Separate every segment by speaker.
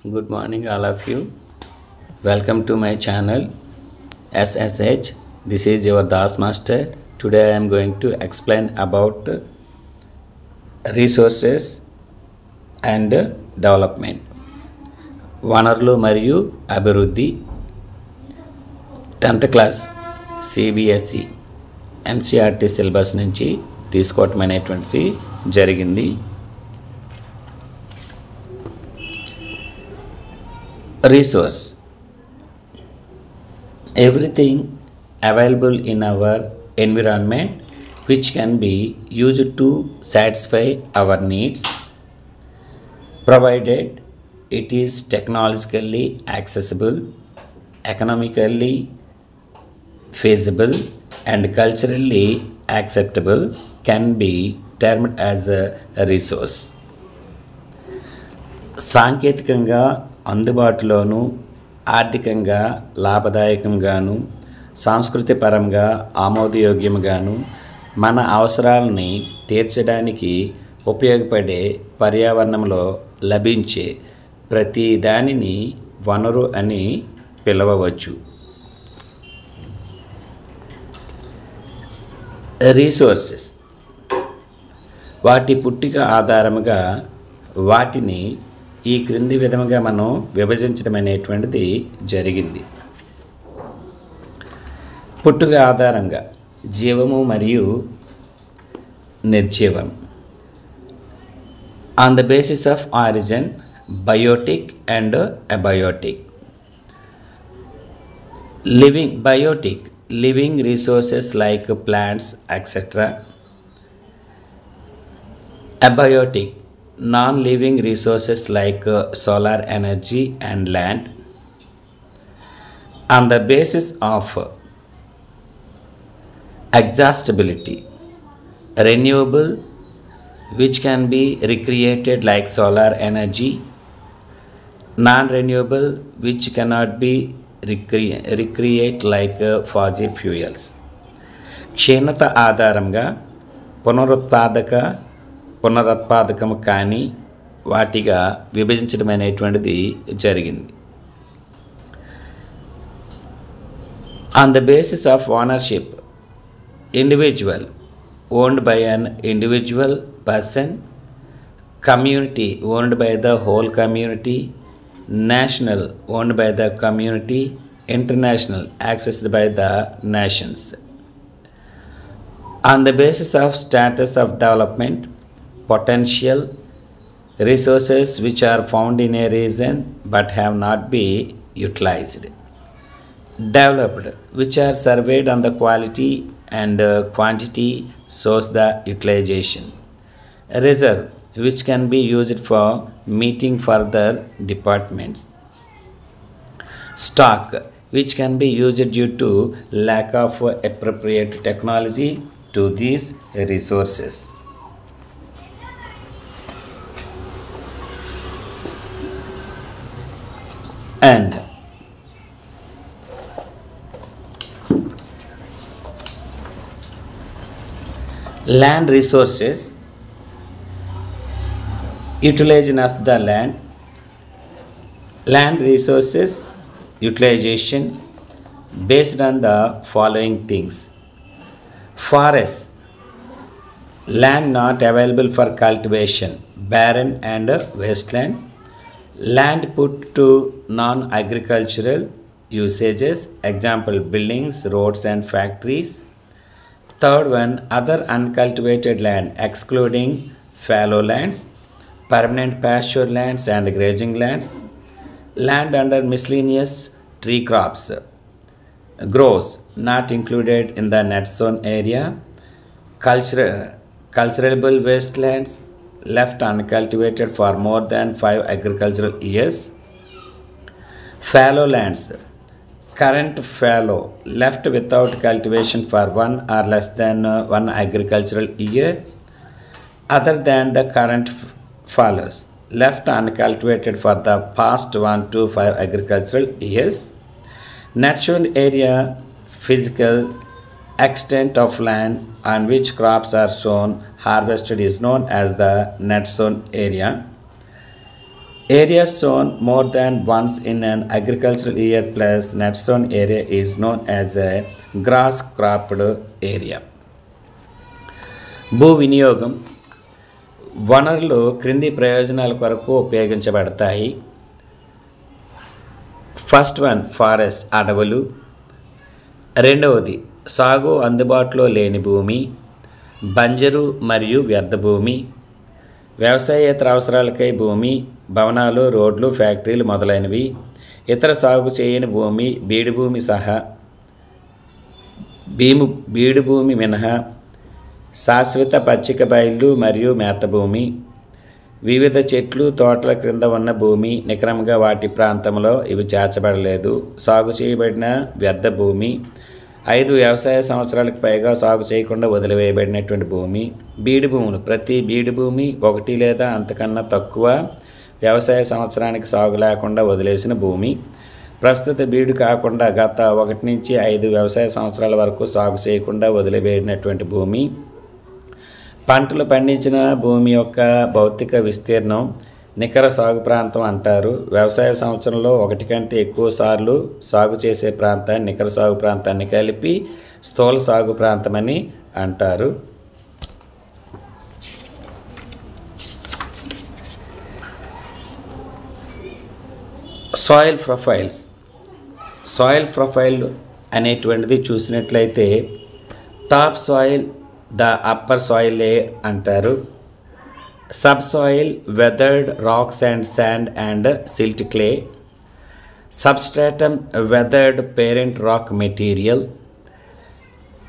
Speaker 1: Good morning, all of you. Welcome to my channel SSH. This is your Das Master. Today I am going to explain about resources and development. వనరులు మరియు అభివృద్ధి 10th class CBSE NCERT syllabus నుంచి తీసుకోవటం అనేటువంటిది జరిగింది. Resource: everything available in our environment which can be used to satisfy our needs, provided it is technologically accessible, economically feasible, and culturally acceptable, can be termed as a resource. సాంకేతికంగా అందుబాటులోను, ఆర్థికంగా లాభదాయకంగాను, సాంస్కృతికపరంగా ఆమోదయోగ్యంగాను, మన అవసరాలని తీర్చడానికి ఉపయోగపడే పర్యావరణంలో లభించే ప్రతి దానిని వనరు అని పిలవవచ్చు. రీసోర్సెస్ వాటి పుట్టిక ఆధారముగా వాటిని ఈ క్రింది విధముగా మనం విభజించడం అనేటువంటిది జరిగింది. పుట్టుక ఆధారంగా జీవము మరియు నిర్జీవం. On the basis of origin, biotic and abiotic. living resources like plants etc. Abiotic, non-living resources like solar energy and land. On the basis of exhaustibility, renewable, which can be recreated like solar energy, non-renewable, which cannot be recreate like fossil fuels. క్షీణత ఆధారంగా పునరుత్పాదకము కానీ వాటిగా విభజించడం అనేటువంటిది జరిగింది. On the basis of ownership, individual, owned by an individual person, community, owned by the whole community, national, owned by the community, international, accessed by the nations. On the basis of status of development, potential, resources which are found in a region but have not been utilized. Developed, which are surveyed on the quality and quantity shows the utilization. Reserve, which can be used for meeting further departments. Stock, which can be used due to lack of appropriate technology to these resources. And land resources, utilization of the land resources utilization based on the following things. Forests, land not available for cultivation, barren and wasteland. Land put to non-agricultural usages, example buildings, roads and factories. Third one, other uncultivated land excluding fallow lands, permanent pasture lands and grazing lands. Land under miscellaneous tree crops grows not included in the net zone area. Cultivable wastelands left uncultivated for more than 5 agricultural years. Fallow lands, current fallow, left without cultivation for 1 or less than 1 agricultural year, other than the current fallows, left uncultivated for the past 1 to 5 agricultural years. Net zone area, physical extent of land on which crops are sown harvested is known as the net zone area. Areas sown more than once in an agricultural year plus net sown area is known as a grass cropped area. భూ వినియోగం వనరులు క్రింది ప్రయోజనాల కొరకు ఉపయోగించబడతాయి. First one forest అడవులు, రెండవది సాగు అందుబాటులో లేని భూమి, బంజరు మరియు వ్యర్థ భూమి, వ్యవసాయేతర అవసరాలకై భూమి, భవనాలు, రోడ్లు, ఫ్యాక్టరీలు మొదలైనవి, ఇతర సాగు చేయని భూమి, బీడు భూమి సహా బీడు భూమి మినహా, శాశ్వత పచ్చిక బయళ్ళు మరియు మేత భూమి, వివిధ చెట్లు తోటల క్రింద ఉన్న భూమి, నికరంగా వాటి ప్రాంతంలో ఇవి చేర్చబడలేదు, సాగు చేయబడిన వ్యర్థ భూమి, 5 వ్యవసాయ సంవత్సరాలకు పైగా సాగు చేయకుండా వదిలివేయబడినటువంటి భూమి, బీడు భూములు ప్రతి బీడు భూమి 1 లేదా అంతకన్నా తక్కువ వ్యవసాయ సంవత్సరానికి సాగు లేకుండా వదిలేసిన భూమి, ప్రస్తుత బీడు కాకుండా గత 1 నుంచి 5 వ్యవసాయ సంవత్సరాల వరకు సాగు చేయకుండా వదిలివేయబడినటువంటి భూమి, పంటలు పండించిన భూమి యొక్క భౌతిక విస్తీర్ణం నికర సాగు ప్రాంతం అంటారు. వ్యవసాయ సంవత్సరంలో 1 కంటే ఎక్కువ సార్లు సాగు చేసే ప్రాంతాన్ని నికర సాగు ప్రాంతాన్ని కలిపి స్థూల సాగు ప్రాంతమని అంటారు. Soil profiles. సాయిల్ ప్రొఫైల్ అనేటువంటిది చూసినట్లయితే top soil the upper soil layer అంటారు. Subsoil, weathered rocks and sand and silt clay. Substratum, weathered parent rock material.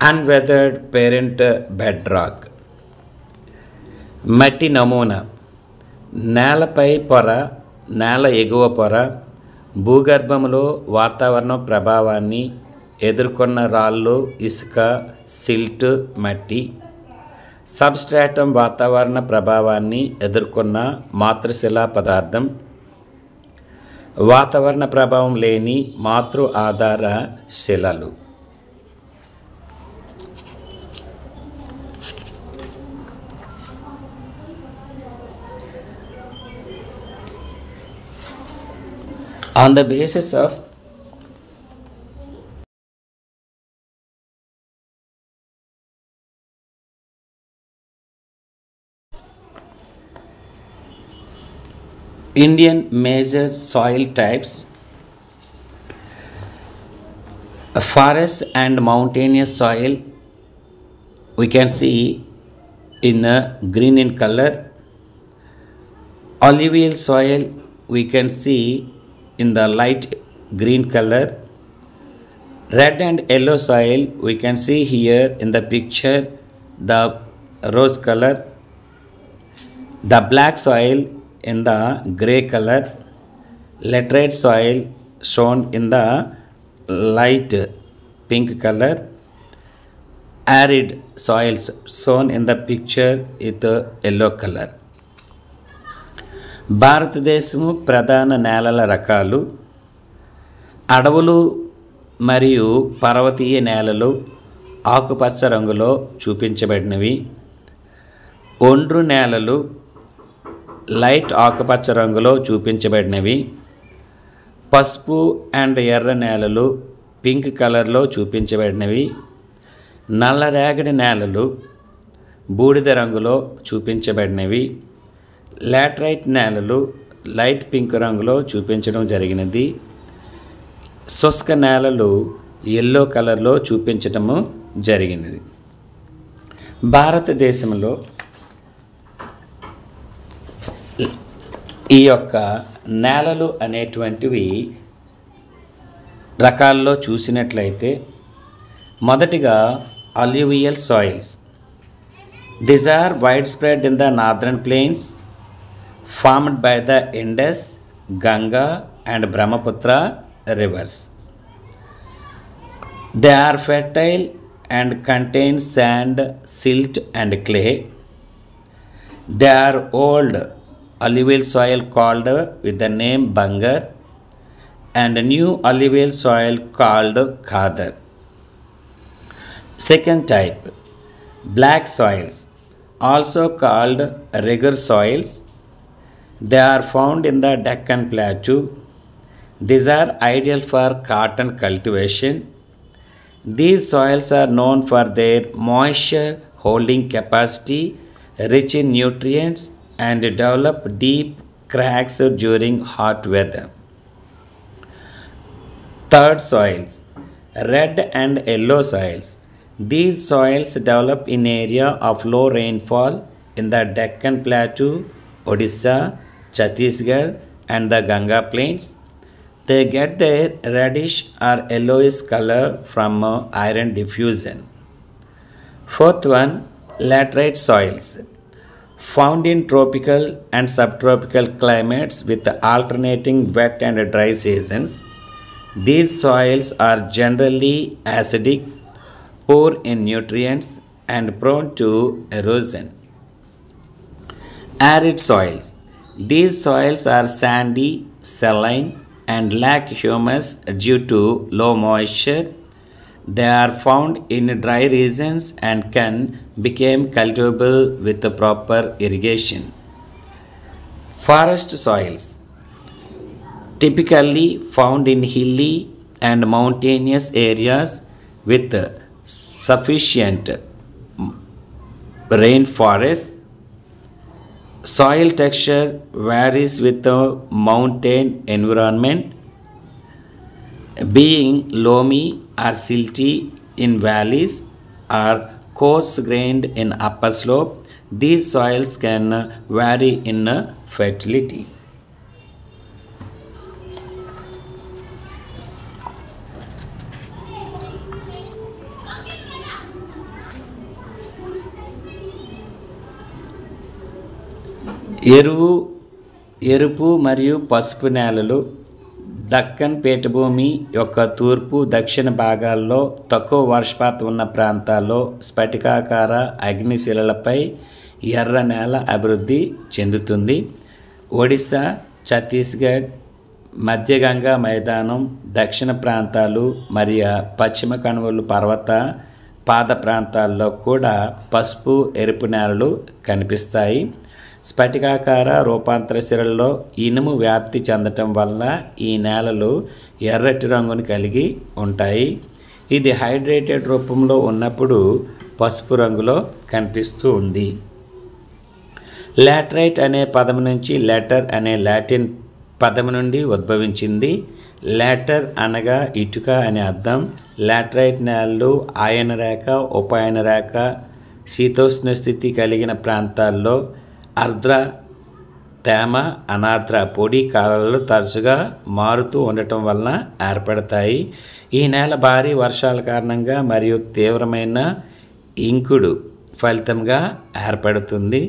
Speaker 1: Unweathered parent bedrock. మట్టి నమూనా నేలపై పొర, నేల ఎగువ పొర, భూగర్భంలో వాతావరణ ప్రభావాన్ని ఎదుర్కొన్న రాళ్ళు, ఇసుక, సిల్ట్, మట్టి. సబ్స్ట్రాటం వాతావరణ ప్రభావాన్ని ఎదుర్కొన్న మాతృశిలా పదార్థం, వాతావరణ ప్రభావం లేని మాతృ ఆధార శిలలు. On the basis of Indian major soil types, forest and mountainous soil we can see in green in color, alluvial soil we can see in the light green color, red and yellow soil we can see here in the picture the rose color, the black soil in the grey color, laterite soil shown in the light pink color, arid soils shown in the picture with yellow color. భారతదేశము ప్రధాన నేలల రకాలు అడవులు మరియు పర్వతీయ నేలలు ఆకుపచ్చ రంగులో చూపించబడినవి, ఒండ్రు నేలలు లైట్ ఆకుపచ్చ రంగులో చూపించబడినవి, పసుపు అండ్ ఎర్ర నేలలు పింక్ కలర్లో చూపించబడినవి, నల్లరేగడి నేలలు బూడిద రంగులో చూపించబడినవి, లాటరైట్ నేలలు లైట్ పింక్ రంగులో చూపించడం జరిగినది, శుష్క నేలలు ఎల్లో కలర్లో చూపించటము జరిగినది. భారతదేశంలో ఈ యొక్క నేలలు అనేటువంటివి రకాల్లో చూసినట్లయితే మొదటిగా alluvial soils. These are widespread in the northern plains formed by the Indus, Ganga and Brahmaputra rivers. They are fertile and contain sand, silt and clay. They are old alluvial soil called with the name Bangar and new alluvial soil called Khadar. Second type, black soils, also called rigor soils. They are found in the Deccan Plateau. These are ideal for cotton cultivation. These soils are known for their moisture holding capacity, rich in nutrients, and develop deep cracks during hot weather. Third, soils. Red and yellow soils. These soils develop in area of low rainfall in the Deccan Plateau, Odisha, Chhattisgarh, and the Ganga Plains. They get their reddish or yellowish color from iron diffusion. Fourth one, laterite soils. Found in tropical and subtropical climates with alternating wet and dry seasons. These soils are generally acidic, poor in nutrients, and prone to erosion. Arid soils. These soils are sandy, saline, and lack humus due to low moisture. They are found in dry regions and can become cultivable with the proper irrigation. Forest soils. Typically found in hilly and mountainous areas with sufficient rainforest. Soil texture varies with the mountain environment, being loamy or silty in valleys or coarse-grained in upper slope. These soils can vary in fertility. ఎరుపు మరియు పసుపు నేలలు. దక్కన్ పీఠభూమి యొక్క తూర్పు దక్షిణ భాగాల్లో తక్కువ వర్షపాతం ఉన్న ప్రాంతాల్లో స్ఫటికాకార అగ్నిశిలలపై ఎర్ర నేల అభివృద్ధి చెందుతుంది. ఒడిశా, ఛత్తీస్గఢ్, మధ్య గంగా మైదానం, దక్షిణ ప్రాంతాలు మరియు పశ్చిమ కనుమలు పర్వత పాద ప్రాంతాల్లో కూడా పసుపు ఎరుపు నేలలు కనిపిస్తాయి. స్ఫటికాకార రూపాంతర శిలల్లో ఇనుము వ్యాప్తి చెందటం వల్ల ఈ నేలలు ఎర్రటి రంగును కలిగి ఉంటాయి. ఇది హైడ్రేటెడ్ రూపంలో ఉన్నప్పుడు పసుపు రంగులో కనిపిస్తూ ఉంది. లాటరైట్ అనే పదం నుంచి లెటర్ అనే లాటిన్ పదం నుండి ఉద్భవించింది. లాటర్ అనగా ఇటుక అనే అర్థం. లాటరైట్ నేలలు ఆయన రేఖ, ఉపాయన రేఖ, శీతోష్ణ స్థితి కలిగిన ప్రాంతాల్లో ఆర్ద్ర, తేమ, అనార్ద్ర పొడి కాలాలు తరచుగా మారుతూ ఉండటం వలన ఏర్పడతాయి. ఈ నేల భారీ వర్షాల కారణంగా మరియు తీవ్రమైన ఇంకుడు ఫలితంగా ఏర్పడుతుంది.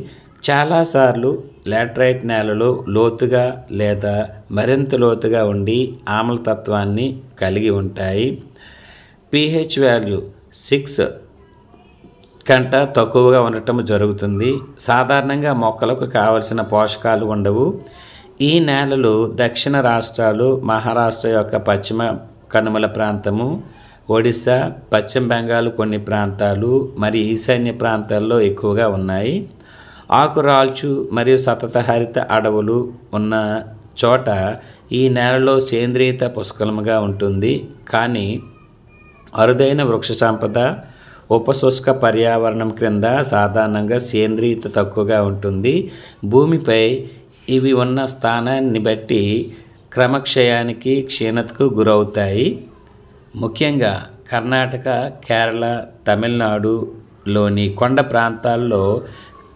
Speaker 1: చాలాసార్లు లాటరైట్ నేలలు లోతుగా లేదా మరింత లోతుగా ఉండి ఆమ్లతత్వాన్ని కలిగి ఉంటాయి. pH వాల్యూ 6 కంట తక్కువగా ఉండటం జరుగుతుంది. సాధారణంగా మొక్కలకు కావలసిన పోషకాలు ఉండవు. ఈ నేలలు దక్షిణ రాష్ట్రాలు, మహారాష్ట్ర యొక్క పశ్చిమ కనుమల ప్రాంతము, ఒడిశా, పశ్చిమ బెంగాల్ కొన్ని ప్రాంతాలు మరియు ఈశాన్య ప్రాంతాల్లో ఎక్కువగా ఉన్నాయి. ఆకురాల్చు మరియు సతత హరిత అడవులు ఉన్న చోట ఈ నేలలో సేంద్రీయత పుష్కలముగా ఉంటుంది. కానీ అరుదైన వృక్ష సంపద, ఉపశుష్క పర్యావరణం క్రింద సాధారణంగా సేంద్రీయత తక్కువగా ఉంటుంది. భూమిపై ఇవి ఉన్న స్థానాన్ని బట్టి క్రమక్షయానికి, క్షీణతకు గురవుతాయి. ముఖ్యంగా కర్ణాటక, కేరళ, తమిళనాడులోని కొండ ప్రాంతాల్లో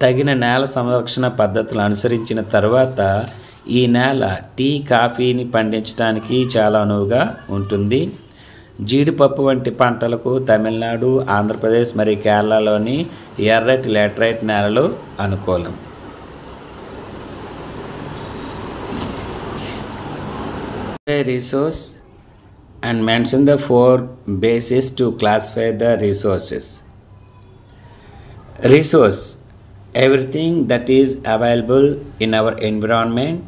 Speaker 1: తగిన నేల సంరక్షణ పద్ధతులు అనుసరించిన తర్వాత ఈ నేల టీ, కాఫీని పండించడానికి చాలా అనువుగా ఉంటుంది. జీడిపప్పు వంటి పంటలకు తమిళనాడు, ఆంధ్రప్రదేశ్ మరియు కేరళలోని ఎర్రటి లాటరైట్ నేలలు అనుకూలం. Resource and mention the 4 bases to classify the resources. Resource: everything that is available in our environment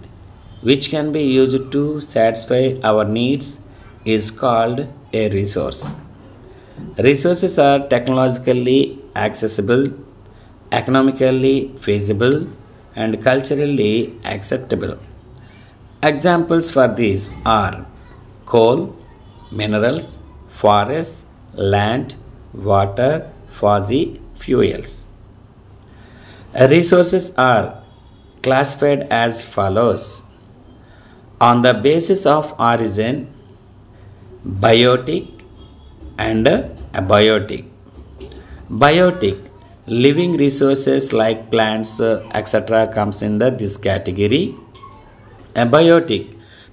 Speaker 1: which can be used to satisfy our needs is called a resource. Resources are technologically accessible, economically feasible, and culturally acceptable. Examples for these are coal, minerals, forests, land, water, fossil fuels. Resources are classified as follows: on the basis of origin, biotic and abiotic. Biotic, living resources like plants, etc., comes under this category. Abiotic,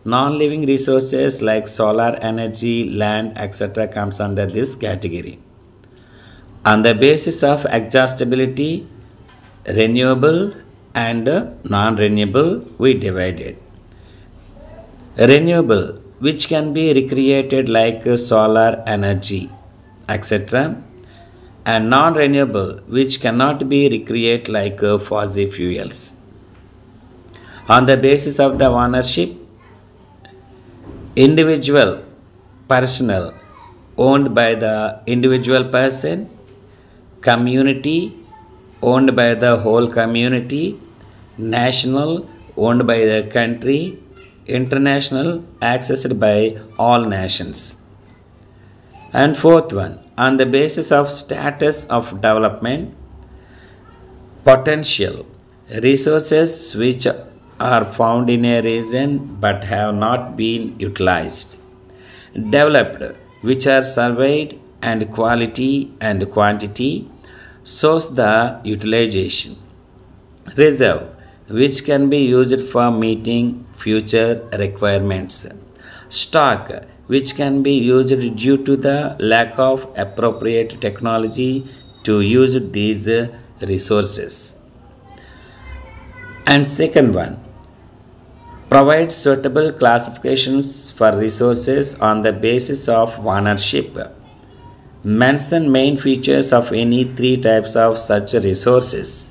Speaker 1: non-living resources like solar energy, land, etc., comes under this category. On the basis of exhaustibility, renewable and non-renewable, we divided. Renewable, which can be recreated like solar energy, etc., and non-renewable, which cannot be recreated like fossil fuels. On the basis of the ownership, individual, personal, owned by the individual person; community, owned by the whole community; national, owned by the country; international, accessed by all nations. And fourth one, on the basis of status of development, potential, resources which are found in a region but have not been utilized; developed, which are surveyed, and quality and quantity shows the utilization; reserve, which can be used for meeting future requirements; stock, which can be used due to the lack of appropriate technology to use these resources. And second one, provide suitable classifications for resources on the basis of ownership. Mention main features of any three types of such resources.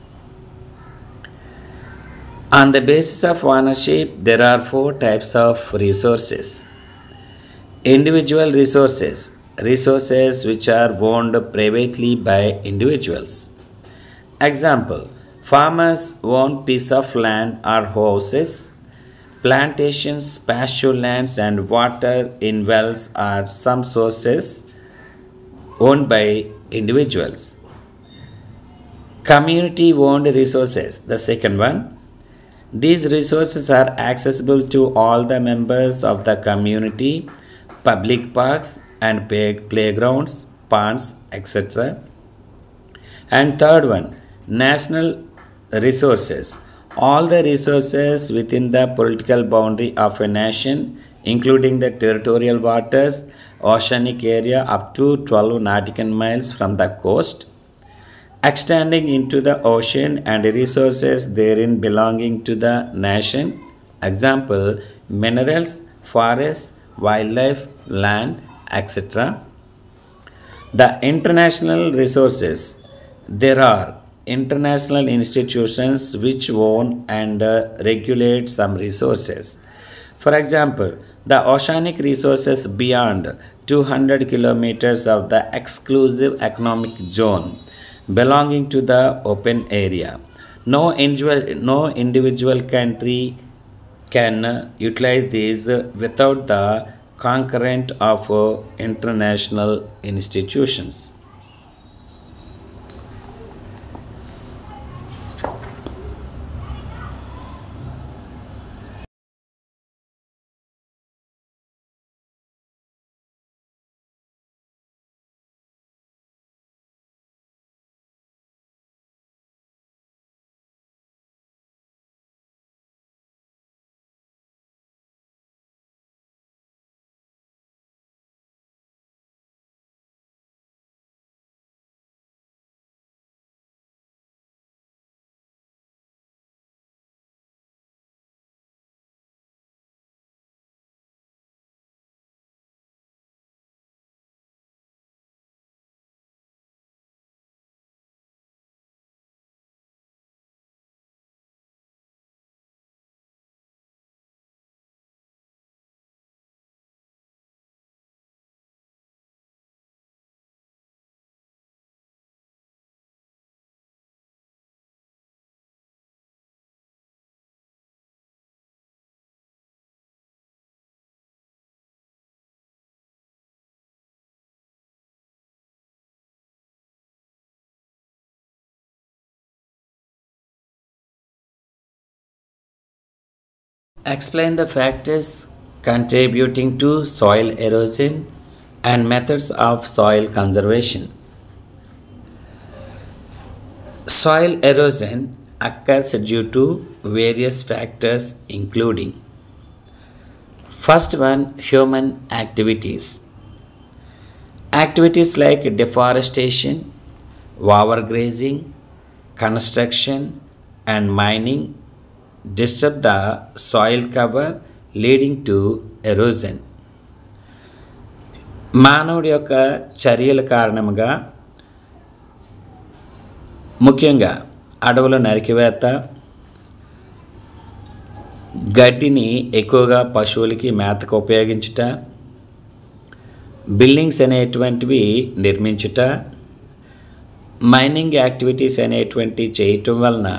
Speaker 1: On the basis of ownership, there are four types of resources. Individual resources, resources which are owned privately by individuals. Example, farmers own piece of land or houses; plantations, pasture lands, and water in wells are some sources owned by individuals. Community owned resources, the second one. These resources are accessible to all the members of the community: public parks and playgrounds, ponds, etc. And third one, national resources. All the resources within the political boundary of a nation, including the territorial waters, oceanic area up to 12 nautical miles from the coast, extending into the ocean, and resources therein belonging to the nation. Example, minerals, forests, wildlife, land, etc. The international resources. There are international institutions which own and regulate some resources. For example, the oceanic resources beyond 200 kilometers of the exclusive economic zone belonging to the open area. No individual country can utilize these without the concurrent of international institutions. Explain the factors contributing to soil erosion and methods of soil conservation. Soil erosion occurs due to various factors including first one, human activities. Activities like deforestation, overgrazing, construction and mining disturb the soil cover leading to erosion. మానవుడి యొక్క చర్యల కారణంగా ముఖ్యంగా అడవుల నరికివేత, గడ్డిని ఎక్కువగా పశువులకి మేతకు ఉపయోగించుట, బిల్డింగ్స్ అనేటువంటివి నిర్మించుట, మైనింగ్ యాక్టివిటీస్ అనేటువంటి చేయటం వలన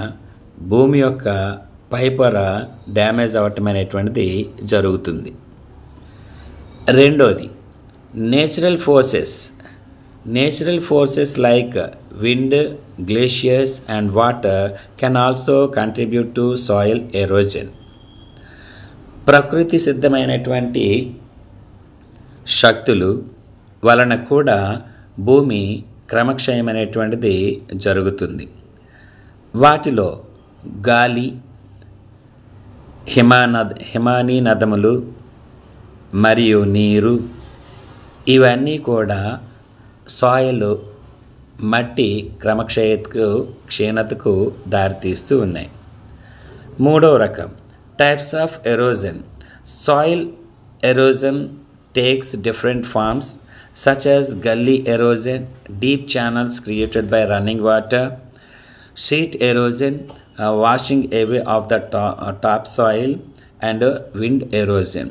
Speaker 1: భూమి యొక్క పైపొర డ్యామేజ్ అవ్వటం అనేటువంటిది జరుగుతుంది. రెండోది natural forces like wind, glaciers and water can also contribute to soil erosion. ప్రకృతి సిద్ధమైనటువంటి శక్తులు వలన కూడా భూమి క్రమక్షయం అనేటువంటిది జరుగుతుంది. వాటిలో గాలి, హిమానీ నదములు మరియు నీరు ఇవన్నీ కూడా సాయిల్ మట్టి క్షీణతకు దారితీస్తూ ఉన్నాయి. మూడవ రకం types of erosion. Soil erosion takes different forms such as gully erosion, deep channels created by running water, sheet erosion, washing away of the top soil and wind erosion.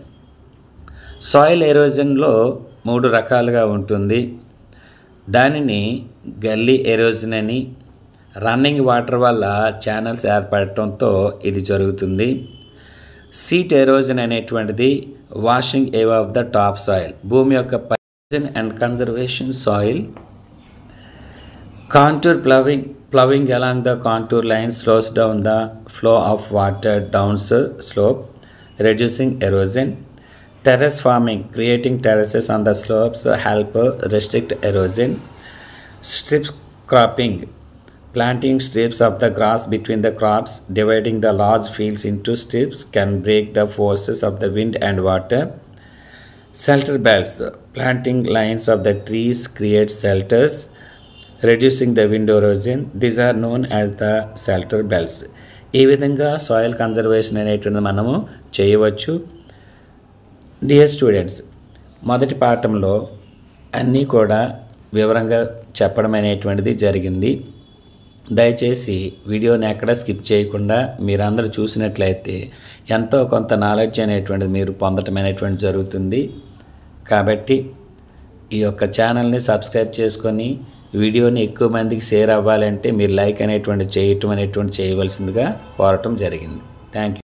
Speaker 1: Soil ఎరోజన్లో 3 రకాలుగా ఉంటుంది. దానిని gully erosion అని, running water వల్ల channels ఏర్పడటంతో ఇది జరుగుతుంది. Sheet erosion అనేటువంటిది washing away of the top soil, భూమి యొక్క position and conservation soil. Contour plowing along the contour line slows down the flow of water down slope, reducing erosion. Terrace farming, creating terraces on the slopes help restrict erosion. Strip cropping, planting strips of the grass between the crops, dividing the large fields into strips can break the forces of the wind and water. Shelter belts, planting lines of the trees create shelters, reducing the wind erosion. These are known as the shelter belts. ఈ విధంగా soil conservation అనేటువంటిది మనము చేయవచ్చు. Dear students, మొదటి పాఠంలో అన్నీ కూడా వివరంగా చెప్పడం అనేటువంటిది జరిగింది. దయచేసి వీడియోని ఎక్కడ స్కిప్ చేయకుండా మీరందరూ చూసినట్లయితే ఎంతో కొంత నాలెడ్జ్ అనేటువంటిది మీరు పొందటం అనేటువంటి జరుగుతుంది. కాబట్టి ఈ యొక్క ఛానల్ని సబ్స్క్రైబ్ చేసుకొని వీడియోని ఎక్కువ మందికి షేర్ అవ్వాలంటే మీరు లైక్ చేయవలసిందిగా కోరటం జరిగింది. Thank you.